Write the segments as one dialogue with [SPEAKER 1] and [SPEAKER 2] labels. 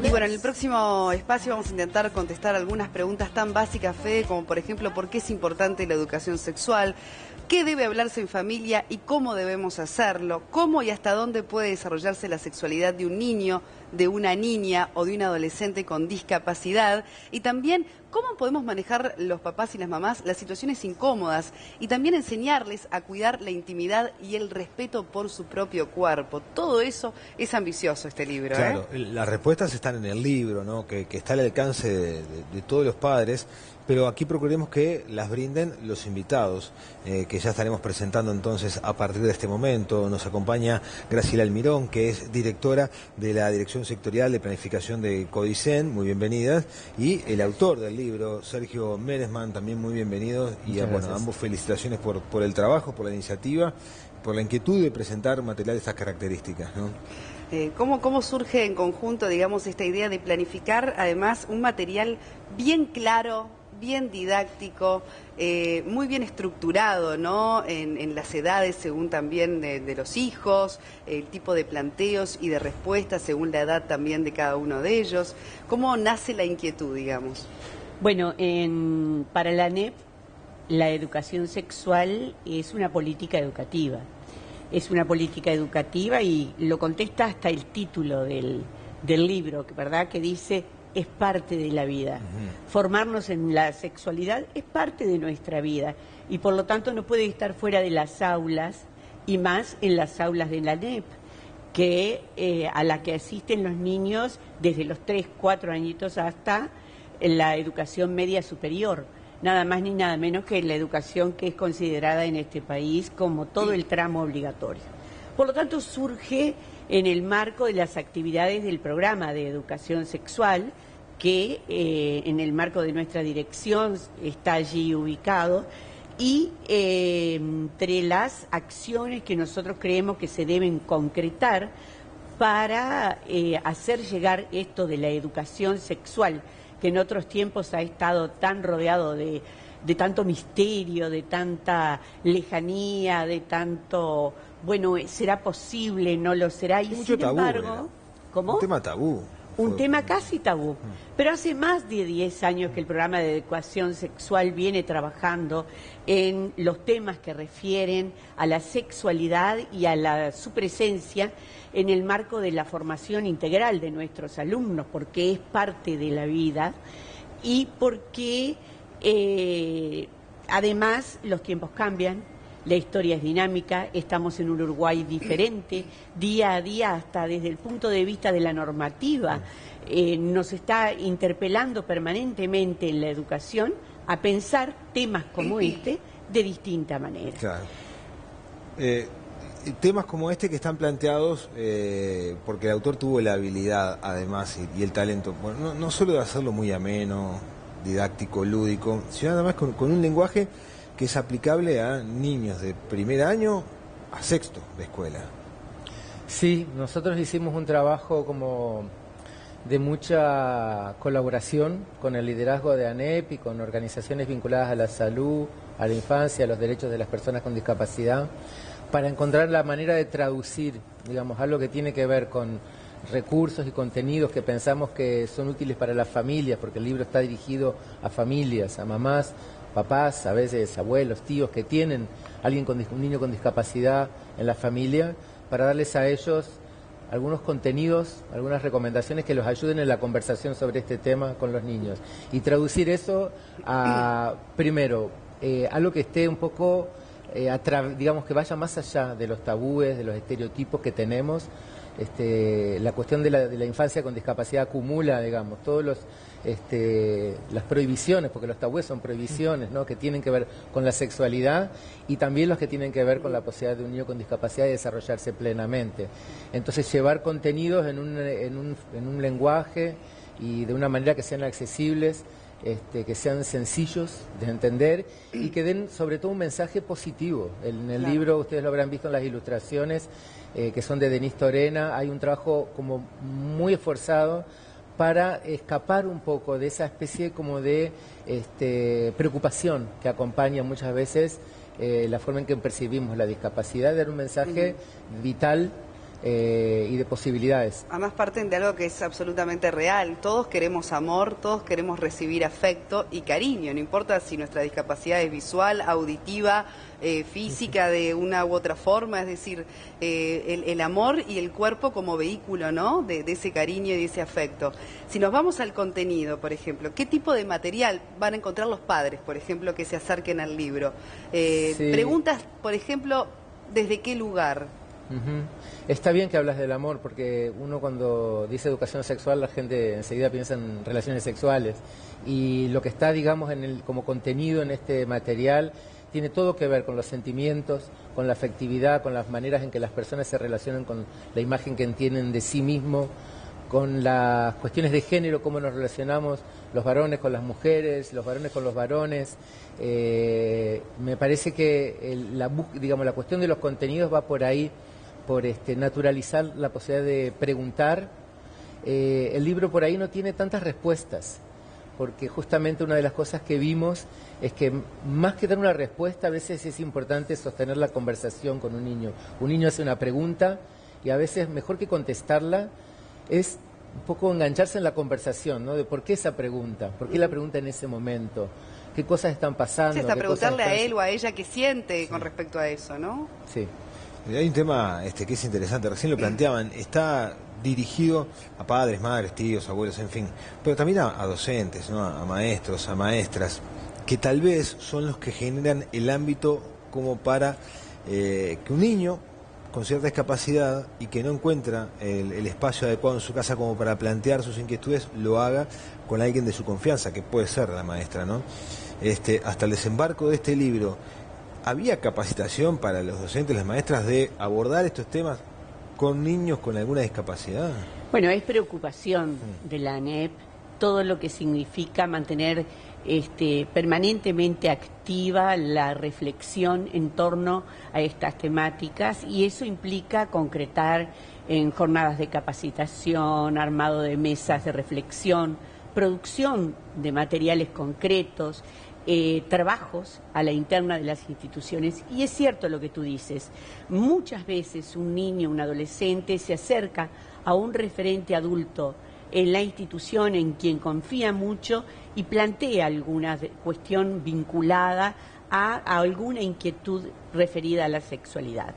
[SPEAKER 1] Y bueno, en el próximo espacio vamos a intentar contestar algunas preguntas tan básicas, Fede, como por ejemplo, ¿por qué es importante la educación sexual? ¿Qué debe hablarse en familia y cómo debemos hacerlo? ¿Cómo y hasta dónde puede desarrollarse la sexualidad de un niño, de una niña o de un adolescente con discapacidad? Y también, ¿cómo podemos manejar los papás y las mamás las situaciones incómodas? Y también enseñarles a cuidar la intimidad y el respeto por su propio cuerpo. Todo eso es ambicioso, este libro.
[SPEAKER 2] Claro, las respuestas están en el libro, ¿no? Que está al alcance de todos los padres, pero aquí procuremos que las brinden los invitados, que ya estaremos presentando entonces a partir de este momento. Nos acompaña Graciela Almirón, que es directora de la Dirección Sectorial de Planificación de Codicen, muy bienvenidas, y el autor del libro, Sergio Meresman, también muy bienvenidos, y bueno, ambos felicitaciones por el trabajo, por la iniciativa, por la inquietud de presentar material de estas características, ¿no?
[SPEAKER 1] ¿Cómo surge en conjunto, digamos, esta idea de planificar, además, un material bien claro, bien didáctico, muy bien estructurado, ¿no? En las edades, según también de los hijos, el tipo de planteos y de respuestas, según la edad también de cada uno de ellos? ¿Cómo nace la inquietud, digamos?
[SPEAKER 3] Bueno, para la ANEP, la educación sexual es una política educativa. Es una política educativa y lo contesta hasta el título del libro, ¿verdad? Que dice, es parte de la vida. Formarnos en la sexualidad es parte de nuestra vida y por lo tanto no puede estar fuera de las aulas y más en las aulas de la ANEP, a la que asisten los niños desde los 3, 4 añitos hasta la educación media superior. Nada más ni nada menos que la educación que es considerada en este país como todo el tramo obligatorio. Por lo tanto, surge en el marco de las actividades del programa de educación sexual, que en el marco de nuestra dirección está allí ubicado, y entre las acciones que nosotros creemos que se deben concretar para hacer llegar esto de la educación sexual, que en otros tiempos ha estado tan rodeado de tanto misterio, de tanta lejanía, de tanto, bueno, ¿será posible? ¿No lo será? Y
[SPEAKER 2] mucho
[SPEAKER 3] sin
[SPEAKER 2] tabú,
[SPEAKER 3] embargo, ¿cómo?
[SPEAKER 2] Un tema tabú.
[SPEAKER 3] Un tema casi tabú. Pero hace más de 10 años que el programa de educación sexual viene trabajando en los temas que refieren a la sexualidad y a su presencia en el marco de la formación integral de nuestros alumnos, porque es parte de la vida y porque además los tiempos cambian. La historia es dinámica, estamos en un Uruguay diferente, día a día, hasta desde el punto de vista de la normativa, nos está interpelando permanentemente en la educación a pensar temas como este de distinta manera.
[SPEAKER 2] Claro. Temas como este que están planteados, porque el autor tuvo la habilidad, además, y el talento, bueno, no solo de hacerlo muy ameno, didáctico, lúdico, sino además con un lenguaje que es aplicable a niños de primer año a sexto de escuela.
[SPEAKER 4] Sí, nosotros hicimos un trabajo como de mucha colaboración con el liderazgo de ANEP y con organizaciones vinculadas a la salud, a la infancia, a los derechos de las personas con discapacidad, para encontrar la manera de traducir, digamos, algo que tiene que ver con recursos y contenidos que pensamos que son útiles para las familias, porque el libro está dirigido a familias, a mamás, papás, a veces abuelos, tíos que tienen un niño con discapacidad en la familia, para darles a ellos algunos contenidos, algunas recomendaciones que los ayuden en la conversación sobre este tema con los niños. Y traducir eso a, primero, algo que esté un poco, digamos, que vaya más allá de los tabúes, de los estereotipos que tenemos. La cuestión de la infancia con discapacidad acumula, digamos, todos las prohibiciones, porque los tabúes son prohibiciones, ¿no?, que tienen que ver con la sexualidad y también los que tienen que ver con la posibilidad de un niño con discapacidad de desarrollarse plenamente. Entonces, llevar contenidos en un lenguaje y de una manera que sean accesibles, que sean sencillos de entender y que den sobre todo un mensaje positivo. En el libro, ustedes lo habrán visto en las ilustraciones, que son de Denise Torena, hay un trabajo como muy esforzado para escapar un poco de esa especie como de preocupación que acompaña muchas veces la forma en que percibimos la discapacidad, dar un mensaje vital y de posibilidades.
[SPEAKER 1] Además parten de algo que es absolutamente real. Todos queremos amor, todos queremos recibir afecto y cariño. No importa si nuestra discapacidad es visual, auditiva, física, de una u otra forma. Es decir, el amor y el cuerpo como vehículo, ¿no? De ese cariño y de ese afecto. Si nos vamos al contenido, por ejemplo, ¿qué tipo de material van a encontrar los padres, por ejemplo, que se acerquen al libro?
[SPEAKER 4] Sí.
[SPEAKER 1] Preguntas, por ejemplo, ¿desde qué lugar?
[SPEAKER 4] Está bien que hablas del amor, porque uno cuando dice educación sexual la gente enseguida piensa en relaciones sexuales, y lo que está, digamos, como contenido en este material tiene todo que ver con los sentimientos, con la afectividad, con las maneras en que las personas se relacionan con la imagen que tienen de sí mismo, con las cuestiones de género, cómo nos relacionamos los varones con las mujeres, los varones con los varones. Me parece que la cuestión de los contenidos va por ahí, por naturalizar la posibilidad de preguntar. El libro por ahí no tiene tantas respuestas, porque justamente una de las cosas que vimos es que más que dar una respuesta, a veces es importante sostener la conversación con un niño. Un niño hace una pregunta y a veces mejor que contestarla es un poco engancharse en la conversación, ¿no? De por qué esa pregunta, por qué la pregunta en ese momento, qué cosas están pasando.
[SPEAKER 1] Sí, hasta preguntarle a él o a ella qué siente con respecto a eso, ¿no?
[SPEAKER 2] Sí. Hay un tema que es interesante, recién lo planteaban, está dirigido a padres, madres, tíos, abuelos, en fin, pero también a docentes, ¿no? A maestros, a maestras, que tal vez son los que generan el ámbito como para que un niño con cierta discapacidad y que no encuentra el espacio adecuado en su casa como para plantear sus inquietudes, lo haga con alguien de su confianza, que puede ser la maestra, ¿no? Hasta el desembarco de este libro, ¿había capacitación para los docentes, las maestras, de abordar estos temas con niños con alguna discapacidad?
[SPEAKER 3] Bueno, es preocupación de la ANEP todo lo que significa mantener permanentemente activa la reflexión en torno a estas temáticas, y eso implica concretar en jornadas de capacitación, armado de mesas de reflexión, producción de materiales concretos, trabajos a la interna de las instituciones. Y es cierto lo que tú dices, muchas veces un niño, un adolescente se acerca a un referente adulto en la institución en quien confía mucho y plantea alguna cuestión vinculada a alguna inquietud referida a la sexualidad.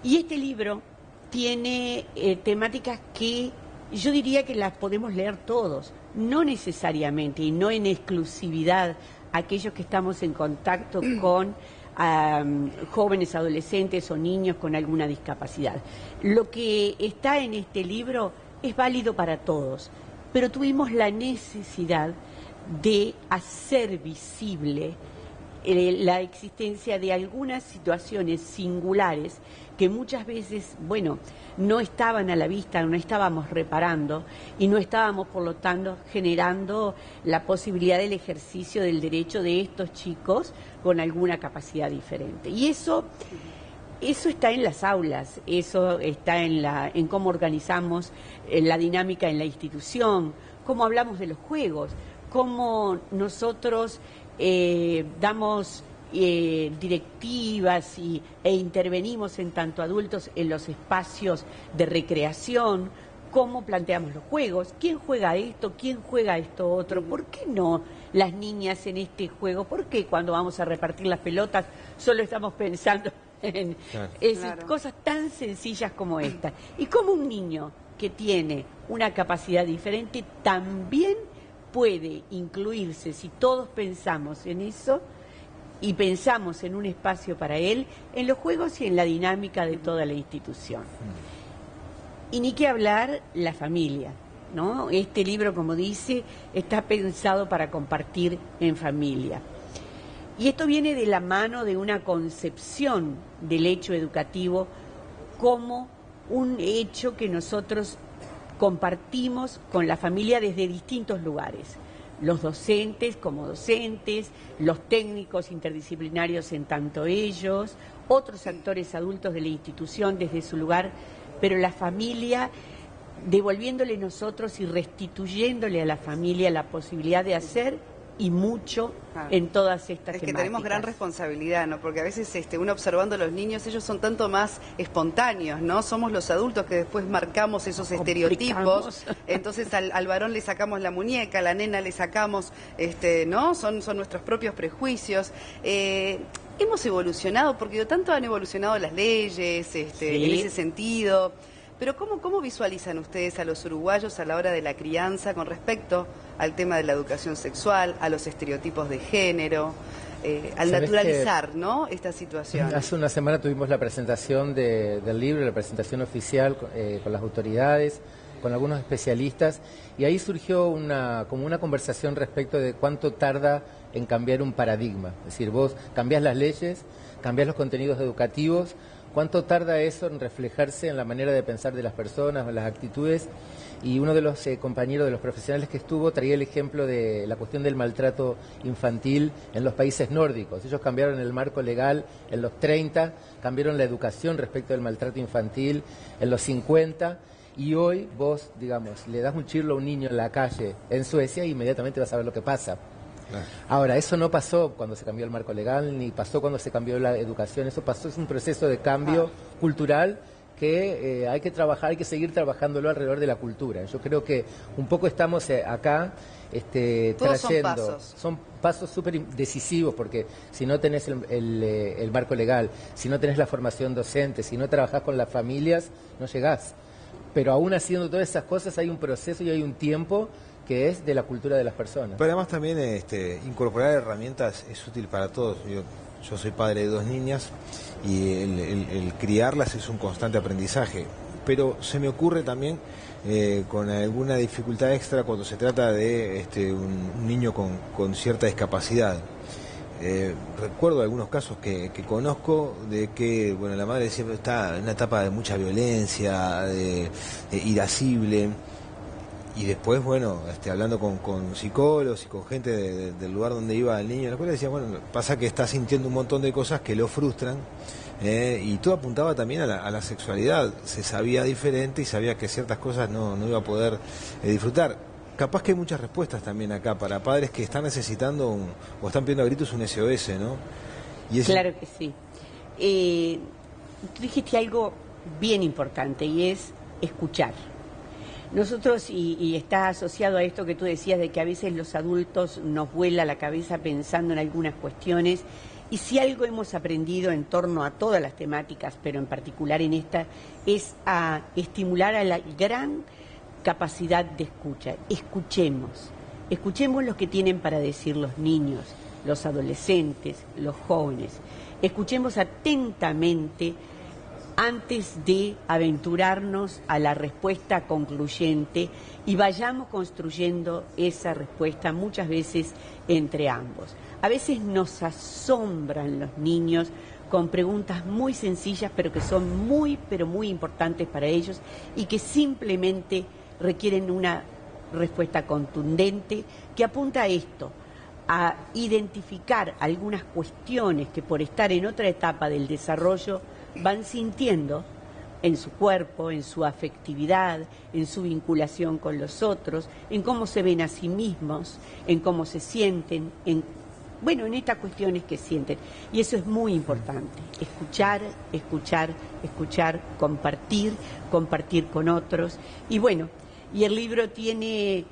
[SPEAKER 3] Y este libro tiene temáticas que yo diría que las podemos leer todos, no necesariamente y no en exclusividad aquellos que estamos en contacto con jóvenes, adolescentes o niños con alguna discapacidad. Lo que está en este libro es válido para todos, pero tuvimos la necesidad de hacer visible la existencia de algunas situaciones singulares que muchas veces, no estaban a la vista, no estábamos reparando y no estábamos, por lo tanto, generando la posibilidad del ejercicio del derecho de estos chicos con alguna capacidad diferente. Y eso está en las aulas, eso está en cómo organizamos la dinámica en la institución, cómo hablamos de los juegos, cómo nosotros damos directivas e intervenimos en tanto adultos en los espacios de recreación, cómo planteamos los juegos, quién juega esto, quién juega esto otro, ¿por qué no las niñas en este juego? ¿Por qué cuando vamos a repartir las pelotas solo estamos pensando en cosas tan sencillas como esta? Y cómo un niño que tiene una capacidad diferente también puede incluirse, si todos pensamos en eso y pensamos en un espacio para él, en los juegos y en la dinámica de toda la institución. Y ni qué hablar la familia, ¿no? Este libro, como dice, está pensado para compartir en familia. Y esto viene de la mano de una concepción del hecho educativo como un hecho que nosotros compartimos con la familia desde distintos lugares. Los docentes como docentes, los técnicos interdisciplinarios en tanto ellos, otros actores adultos de la institución desde su lugar, pero la familia devolviéndole nosotros y restituyéndole a la familia la posibilidad de hacer y mucho en todas estas
[SPEAKER 1] Es que
[SPEAKER 3] temáticas.
[SPEAKER 1] tenemos gran responsabilidad, ¿no? Porque a veces uno observando a los niños, ellos son tanto más espontáneos, ¿no? Somos los adultos que después marcamos esos estereotipos. Entonces al varón le sacamos la muñeca, a la nena le sacamos, ¿no? Son nuestros propios prejuicios. Hemos evolucionado, porque tanto han evolucionado las leyes, en ese sentido. Pero ¿cómo visualizan ustedes a los uruguayos a la hora de la crianza con respecto al tema de la educación sexual, a los estereotipos de género, al naturalizar, ¿no?, esta situación?
[SPEAKER 4] Hace una semana tuvimos la presentación del libro, la presentación oficial con las autoridades, con algunos especialistas, y ahí surgió como una conversación respecto de cuánto tarda en cambiar un paradigma. Es decir, vos cambiás las leyes, cambiás los contenidos educativos. ¿Cuánto tarda eso en reflejarse en la manera de pensar de las personas o en las actitudes? Y uno de los compañeros, de los profesionales que estuvo, traía el ejemplo de la cuestión del maltrato infantil en los países nórdicos. Ellos cambiaron el marco legal en los 30, cambiaron la educación respecto del maltrato infantil en los 50, y hoy vos, digamos, le das un chirlo a un niño en la calle en Suecia e inmediatamente vas a ver lo que pasa. Ahora, eso no pasó cuando se cambió el marco legal, ni pasó cuando se cambió la educación, eso pasó, es un proceso de cambio cultural que hay que trabajar, hay que seguir trabajándolo alrededor de la cultura. Yo creo que un poco estamos acá trayendo, son pasos súper decisivos, porque si no tenés el marco legal, si no tenés la formación docente, si no trabajás con las familias, no llegás. Pero aún haciendo todas esas cosas hay un proceso y hay un tiempo que es de la cultura de las personas.
[SPEAKER 2] Pero además también incorporar herramientas es útil para todos. Yo soy padre de 2 niñas y el criarlas es un constante aprendizaje. Pero se me ocurre también con alguna dificultad extra cuando se trata de un niño con cierta discapacidad. Recuerdo algunos casos que conozco de que, bueno, la madre siempre está en una etapa de mucha violencia, de irascible. Y después, bueno, hablando con psicólogos y con gente del lugar donde iba el niño, la escuela decía, bueno, pasa que está sintiendo un montón de cosas que lo frustran, y todo apuntaba también a la sexualidad. Se sabía diferente y sabía que ciertas cosas no iba a poder disfrutar. Capaz que hay muchas respuestas también acá para padres que están necesitando o están pidiendo a gritos un SOS, ¿no?
[SPEAKER 3] Claro que sí. Tú dijiste algo bien importante y es escuchar. Nosotros, y está asociado a esto que tú decías de que a veces los adultos nos vuela la cabeza pensando en algunas cuestiones, y si algo hemos aprendido en torno a todas las temáticas, pero en particular en esta, es a estimular a la gran capacidad de escucha. Escuchemos lo que tienen para decir los niños, los adolescentes, los jóvenes. Escuchemos atentamente antes de aventurarnos a la respuesta concluyente y vayamos construyendo esa respuesta muchas veces entre ambos. A veces nos asombran los niños con preguntas muy sencillas, pero que son pero muy importantes para ellos y que simplemente requieren una respuesta contundente que apunta a esto, a identificar algunas cuestiones que por estar en otra etapa del desarrollo van sintiendo en su cuerpo, en su afectividad, en su vinculación con los otros, en cómo se ven a sí mismos, en cómo se sienten, en estas cuestiones que sienten. Y eso es muy importante, escuchar, compartir con otros. Y el libro tiene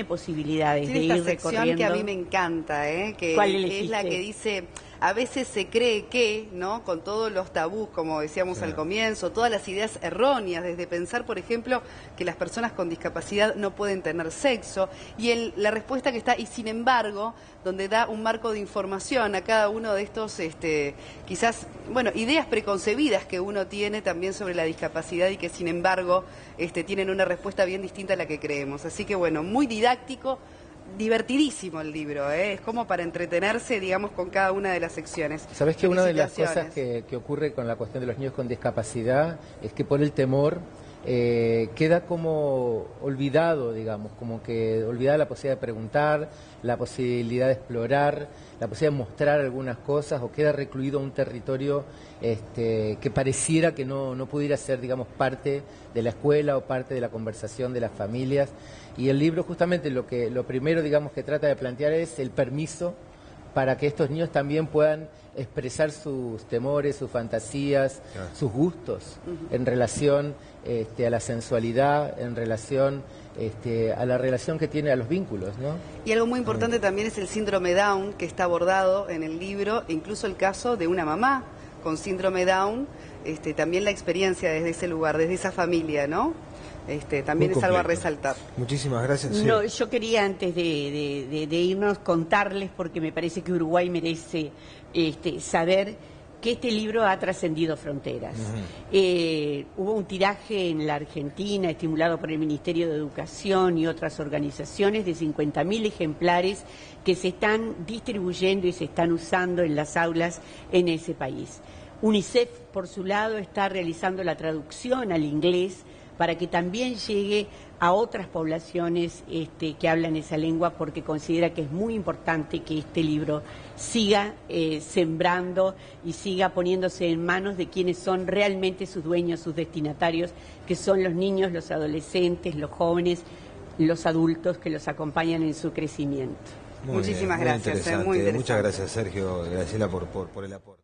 [SPEAKER 3] posibilidades de ir recorriendo.
[SPEAKER 1] Tiene esta sección que a mí me encanta, que es la que dice, a veces se cree que, ¿no?, con todos los tabús, como decíamos al comienzo, todas las ideas erróneas, desde pensar, por ejemplo, que las personas con discapacidad no pueden tener sexo, y la respuesta que está, y sin embargo, donde da un marco de información a cada uno de estos, quizás, ideas preconcebidas que uno tiene también sobre la discapacidad y que sin embargo tienen una respuesta bien distinta a la que creemos. Así que muy didáctico, divertidísimo el libro, es como para entretenerse, digamos, con cada una de las secciones.
[SPEAKER 4] ¿Sabés que una de las cosas que ocurre con la cuestión de los niños con discapacidad es que por el temor queda como olvidado, digamos, como que olvidada la posibilidad de preguntar, la posibilidad de explorar, la posibilidad de mostrar algunas cosas, o queda recluido a un territorio que pareciera que no pudiera ser, digamos, parte de la escuela o parte de la conversación de las familias. Y el libro justamente lo primero, digamos, que trata de plantear es el permiso para que estos niños también puedan expresar sus temores, sus fantasías, sus gustos en relación a la sensualidad, en relación a la relación que tiene a los vínculos, ¿no?
[SPEAKER 1] Y algo muy importante también es el síndrome Down, que está abordado en el libro, incluso el caso de una mamá con síndrome Down, también la experiencia desde ese lugar, desde esa familia, ¿no? También es algo a resaltar.
[SPEAKER 2] Muchísimas gracias. Sí.
[SPEAKER 3] No, yo quería antes de irnos contarles, porque me parece que Uruguay merece saber que este libro ha trascendido fronteras. Hubo un tiraje en la Argentina, estimulado por el Ministerio de Educación y otras organizaciones, de 50.000 ejemplares que se están distribuyendo y se están usando en las aulas en ese país. UNICEF, por su lado, está realizando la traducción al inglés para que también llegue a otras poblaciones que hablan esa lengua, porque considera que es muy importante que este libro siga sembrando y siga poniéndose en manos de quienes son realmente sus dueños, sus destinatarios, que son los niños, los adolescentes, los jóvenes, los adultos que los acompañan en su crecimiento.
[SPEAKER 1] Muchísimas gracias.
[SPEAKER 2] Muy interesante. Muchas gracias, Sergio, Graciela, por el aporte.